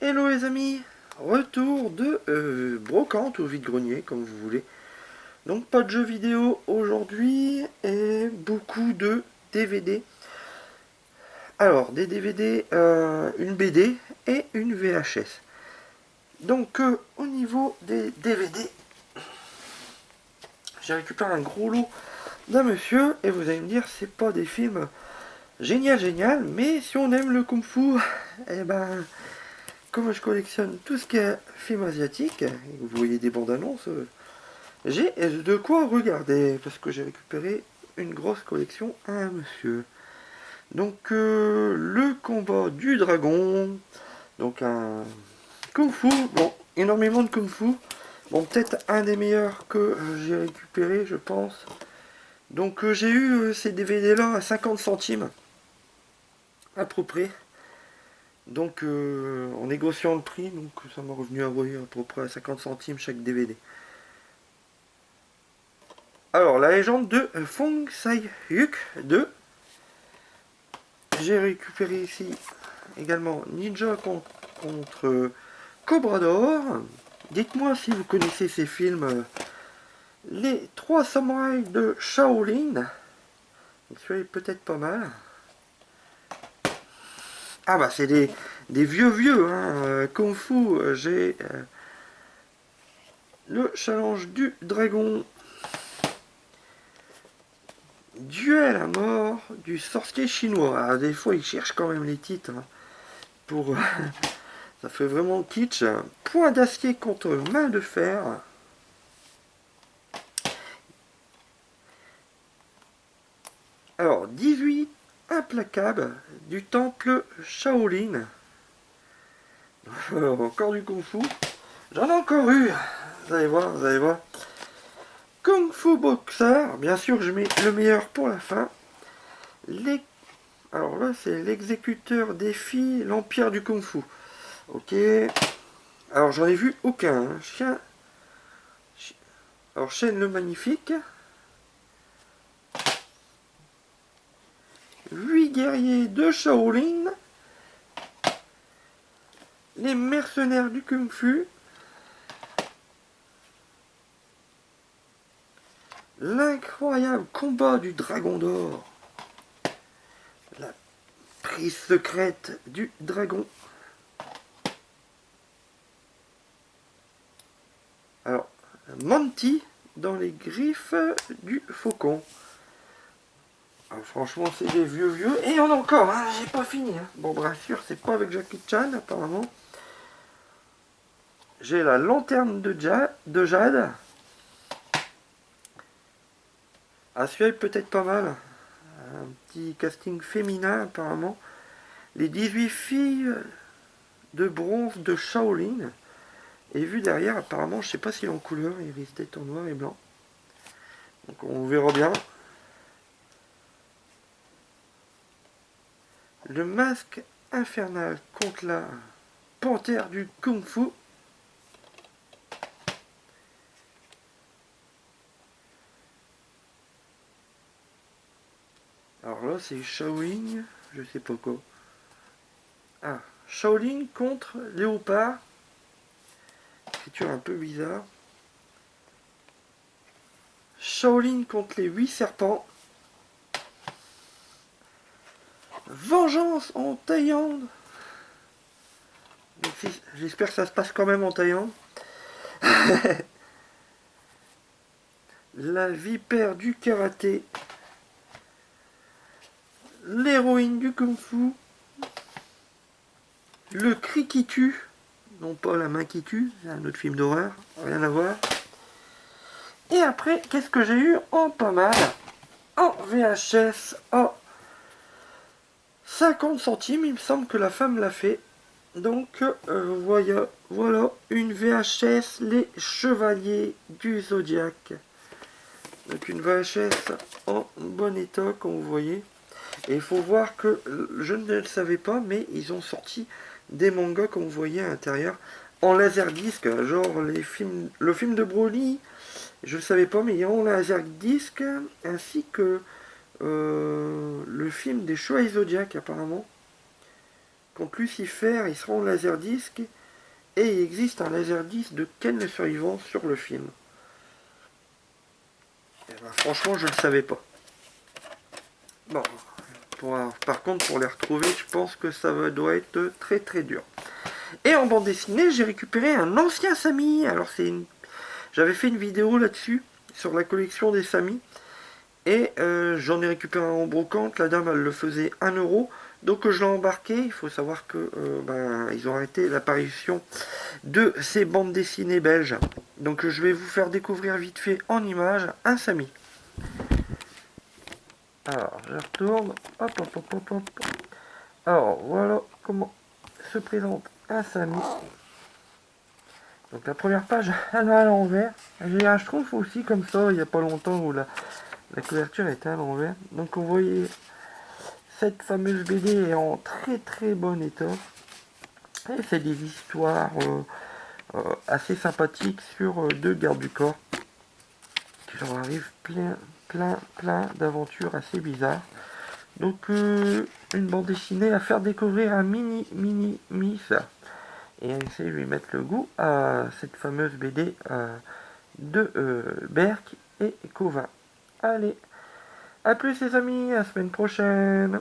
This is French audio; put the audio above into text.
Hello les amis, retour de brocante ou vide-grenier comme vous voulez. Donc pas de jeux vidéo aujourd'hui et beaucoup de DVD. Alors des DVD, une BD et une VHS. Donc au niveau des DVD, j'ai récupéré un gros lot d'un monsieur et vous allez me dire c'est pas des films génial, mais si on aime le kung-fu, eh ben comme je collectionne tout ce qui est film asiatique, et vous voyez des bandes annonces, j'ai de quoi regarder, parce que j'ai récupéré une grosse collection à un monsieur. Donc le combat du dragon, donc un kung fu, bon, énormément de kung fu, bon peut-être un des meilleurs que j'ai récupéré je pense. Donc j'ai eu ces DVD là à 50 centimes, à peu près. Donc en négociant le prix, donc ça m'a revenu à peu près à 50 centimes chaque DVD. Alors la légende de Fong Sai-hyuk 2. J'ai récupéré ici également Ninja contre Cobra d'Or. Dites-moi si vous connaissez ces films. Les trois samouraïs de Shaolin. Celui-là est peut-être pas mal. Ah bah c'est des vieux hein. Kung Fu, j'ai le challenge du dragon. Duel à mort du sorcier chinois. Alors, des fois ils cherchent quand même les titres hein, pour ça fait vraiment kitsch. Point d'acier contre main de fer. Alors 18 implacables du temple Shaolin. Encore du kung fu. J'en ai encore eu. Vous allez voir, vous allez voir. Kung Fu Boxer. Bien sûr, je mets le meilleur pour la fin. Alors là, c'est l'exécuteur défi l'empire du Kung Fu. Ok. Alors j'en ai vu aucun. Hein. Alors Shen le magnifique. 8 guerriers de Shaolin. Les mercenaires du Kung Fu. L'incroyable combat du dragon d'or. La prise secrète du dragon. Alors, Monty dans les griffes du faucon. Alors, franchement, c'est des vieux. Et on a encore, hein, j'ai pas fini. Hein. Bon, bien sûr, c'est pas avec Jackie Chan, apparemment. J'ai la lanterne de Jade. Ah, celui-là est peut-être pas mal. Un petit casting féminin, apparemment. Les 18 filles de bronze de Shaolin. Et vu derrière, apparemment, je sais pas s'il est en couleur, il risque d'être en noir et blanc. Donc on verra bien. Le masque infernal contre la panthère du Kung Fu. Alors là, c'est Shaolin, je sais pas quoi. Ah, Shaolin contre Léopard. Écriture un peu bizarre. Shaolin contre les 8 serpents. Vengeance en Thaïlande. J'espère que ça se passe quand même en Thaïlande. La vipère du karaté. L'héroïne du kung-fu. Le cri qui tue. Non pas la main qui tue, c'est un autre film d'horreur. Rien à voir. Et après, qu'est-ce que j'ai eu en pas mal? En VHS, en 50 centimes, il me semble que la femme l'a fait. Donc voilà une VHS Les Chevaliers du Zodiaque. Donc une VHS en bon état comme vous voyez. Et il faut voir que je ne le savais pas, mais ils ont sorti des mangas comme vous voyez à l'intérieur en laserdisc, genre le film de Broly. Je ne le savais pas, mais il y a en laserdisc ainsi que le film des Chevaliers Zodiac apparemment. contre Lucifer, il sera en laserdisc. Et il existe un laserdisc de Ken le Survivant sur le film. Et ben, franchement, je ne le savais pas. Bon, par contre, pour les retrouver, je pense que doit être très très dur. Et en bande dessinée, j'ai récupéré un ancien Sammy. Alors j'avais fait une vidéo là-dessus, sur la collection des Sammy. Et j'en ai récupéré un en brocante. La dame, elle le faisait 1 euro. Donc je l'ai embarqué. Il faut savoir que ils ont arrêté l'apparition de ces bandes dessinées belges. Donc je vais vous faire découvrir vite fait en images un Sammy. Alors je retourne. Hop hop hop hop hop. Alors voilà comment se présente un Sammy. Donc la première page, elle est à l'envers. J'ai un schtroumpf aussi comme ça, il n'y a pas longtemps où la couverture était à l'envers. Donc vous voyez, cette fameuse BD est en très très bon état. Et c'est des histoires assez sympathiques sur deux gardes du corps. Qui leur arrive plein d'aventures assez bizarres. Donc une bande dessinée à faire découvrir un mini Miss. Et essayer de lui mettre le goût à cette fameuse BD de Berk et Covin. Allez, à plus les amis, à la semaine prochaine.